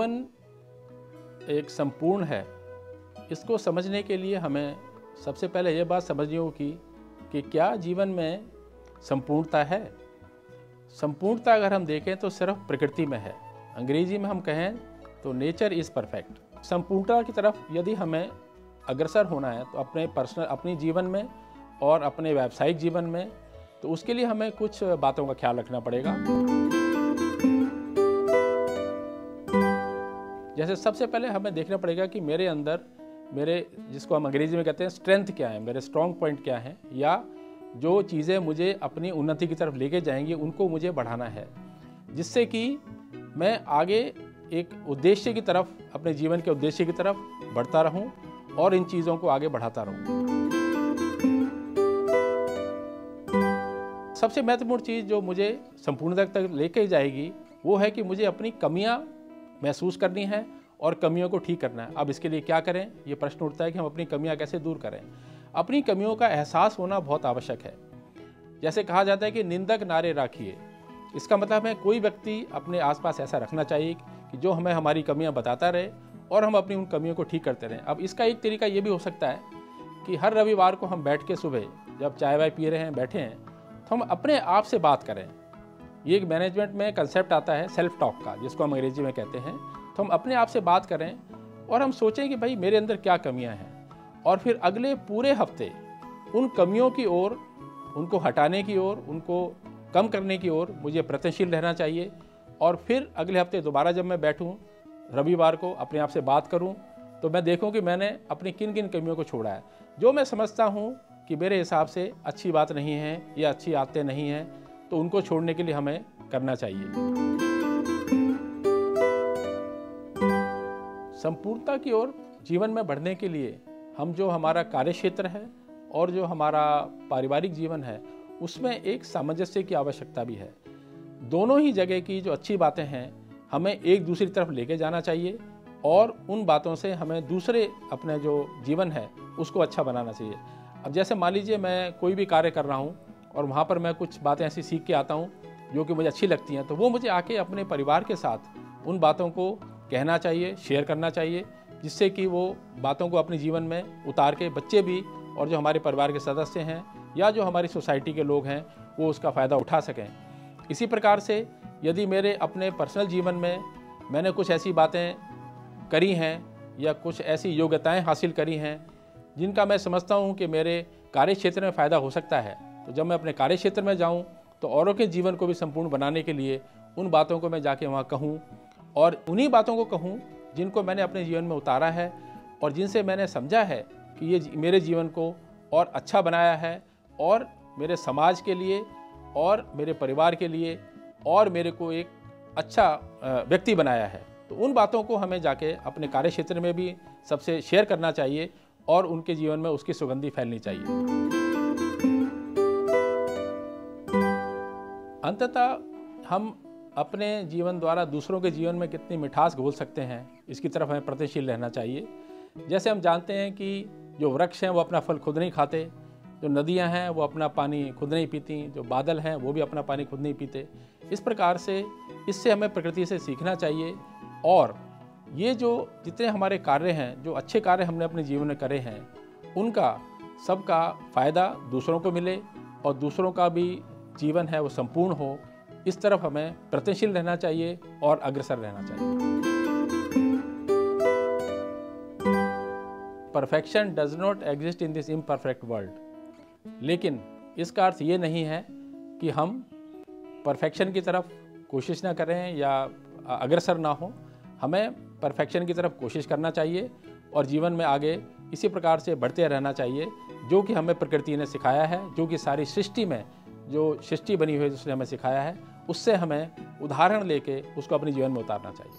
जीवन एक संपूर्ण है, इसको समझने के लिए हमें सबसे पहले ये बात समझनी होगी कि क्या जीवन में संपूर्णता है। संपूर्णता अगर हम देखें तो सिर्फ प्रकृति में है। अंग्रेजी में हम कहें तो नेचर इज़ परफेक्ट। संपूर्णता की तरफ यदि हमें अग्रसर होना है तो अपनी जीवन में और अपने व्यावसायिक जीवन में, तो उसके लिए हमें कुछ बातों का ख्याल रखना पड़ेगा। जैसे सबसे पहले हमें देखना पड़ेगा कि मेरे अंदर जिसको हम अंग्रेजी में कहते हैं स्ट्रेंथ क्या है, मेरे स्ट्रॉन्ग पॉइंट क्या हैं, या जो चीज़ें मुझे अपनी उन्नति की तरफ लेके जाएंगी उनको मुझे बढ़ाना है, जिससे कि मैं आगे एक उद्देश्य की तरफ, अपने जीवन के उद्देश्य की तरफ बढ़ता रहूं और इन चीज़ों को आगे बढ़ाता रहूं। सबसे महत्वपूर्ण चीज़ जो मुझे संपूर्णता तक लेके जाएगी वो है कि मुझे अपनी कमियां महसूस करनी है और कमियों को ठीक करना है। अब इसके लिए क्या करें, ये प्रश्न उठता है कि हम अपनी कमियां कैसे दूर करें। अपनी कमियों का एहसास होना बहुत आवश्यक है। जैसे कहा जाता है कि निंदक नारे राखिए, इसका मतलब है कोई व्यक्ति अपने आसपास ऐसा रखना चाहिए कि जो हमें हमारी कमियां बताता रहे और हम अपनी उन कमियों को ठीक करते रहें। अब इसका एक तरीका ये भी हो सकता है कि हर रविवार को हम बैठ के सुबह जब चाय वाय पी रहे हैं, बैठे हैं, तो हम अपने आप से बात करें। ये एक मैनेजमेंट में कंसेप्ट आता है सेल्फ टॉक का, जिसको हम अंग्रेजी में कहते हैं। तो हम अपने आप से बात करें और हम सोचें कि भाई मेरे अंदर क्या कमियां हैं, और फिर अगले पूरे हफ्ते उन कमियों की ओर, उनको हटाने की ओर, उनको कम करने की ओर मुझे प्रयत्नशील रहना चाहिए। और फिर अगले हफ्ते दोबारा जब मैं बैठूं रविवार को, अपने आप से बात करूं, तो मैं देखूं कि मैंने अपनी किन किन कमियों को छोड़ा है, जो मैं समझता हूं कि मेरे हिसाब से अच्छी बात नहीं है या अच्छी आदतें नहीं हैं, तो उनको छोड़ने के लिए हमें करना चाहिए। संपूर्णता की ओर जीवन में बढ़ने के लिए हम जो हमारा कार्य क्षेत्र है और जो हमारा पारिवारिक जीवन है उसमें एक सामंजस्य की आवश्यकता भी है। दोनों ही जगह की जो अच्छी बातें हैं हमें एक दूसरी तरफ लेके जाना चाहिए और उन बातों से हमें दूसरे अपने जो जीवन है उसको अच्छा बनाना चाहिए। अब जैसे मान लीजिए मैं कोई भी कार्य कर रहा हूँ और वहाँ पर मैं कुछ बातें ऐसी सीख के आता हूँ जो कि मुझे अच्छी लगती हैं, तो वो मुझे आके अपने परिवार के साथ उन बातों को कहना चाहिए, शेयर करना चाहिए, जिससे कि वो बातों को अपने जीवन में उतार के बच्चे भी और जो हमारे परिवार के सदस्य हैं या जो हमारी सोसाइटी के लोग हैं वो उसका फ़ायदा उठा सकें। इसी प्रकार से यदि मेरे अपने पर्सनल जीवन में मैंने कुछ ऐसी बातें करी हैं या कुछ ऐसी योग्यताएं हासिल करी हैं जिनका मैं समझता हूं कि मेरे कार्य क्षेत्र में फ़ायदा हो सकता है, तो जब मैं अपने कार्य क्षेत्र में जाऊं तो औरों के जीवन को भी संपूर्ण बनाने के लिए उन बातों को मैं जाके वहां कहूं और उन्हीं बातों को कहूं जिनको मैंने अपने जीवन में उतारा है और जिनसे मैंने समझा है कि ये मेरे जीवन को और अच्छा बनाया है और मेरे समाज के लिए और मेरे परिवार के लिए और मेरे को एक अच्छा व्यक्ति बनाया है। तो उन बातों को हमें जाके अपने कार्य क्षेत्र में भी सबसे शेयर करना चाहिए और उनके जीवन में उसकी सुगंधी फैलनी चाहिए। अंततः हम अपने जीवन द्वारा दूसरों के जीवन में कितनी मिठास घोल सकते हैं इसकी तरफ हमें प्रयत्नशील रहना चाहिए। जैसे हम जानते हैं कि जो वृक्ष हैं वो अपना फल खुद नहीं खाते, जो नदियां हैं वो अपना पानी खुद नहीं पीती, जो बादल हैं वो भी अपना पानी खुद नहीं पीते। इस प्रकार से इससे हमें प्रकृति से सीखना चाहिए और ये जो जितने हमारे कार्य हैं, जो अच्छे कार्य हमने अपने जीवन में करे हैं, उनका सबका फ़ायदा दूसरों को मिले और दूसरों का भी जीवन है वो संपूर्ण हो, इस तरफ हमें प्रयत्नशील रहना चाहिए और अग्रसर रहना चाहिए। Perfection does not exist in this imperfect world, लेकिन इसका अर्थ ये नहीं है कि हम परफेक्शन की तरफ कोशिश ना करें या अग्रसर ना हो। हमें परफेक्शन की तरफ कोशिश करना चाहिए और जीवन में आगे इसी प्रकार से बढ़ते रहना चाहिए जो कि हमें प्रकृति ने सिखाया है, जो कि सारी सृष्टि में जो सृष्टि बनी हुई है जिसने हमें सिखाया है, उससे हमें उदाहरण लेके उसको अपने जीवन में उतारना चाहिए।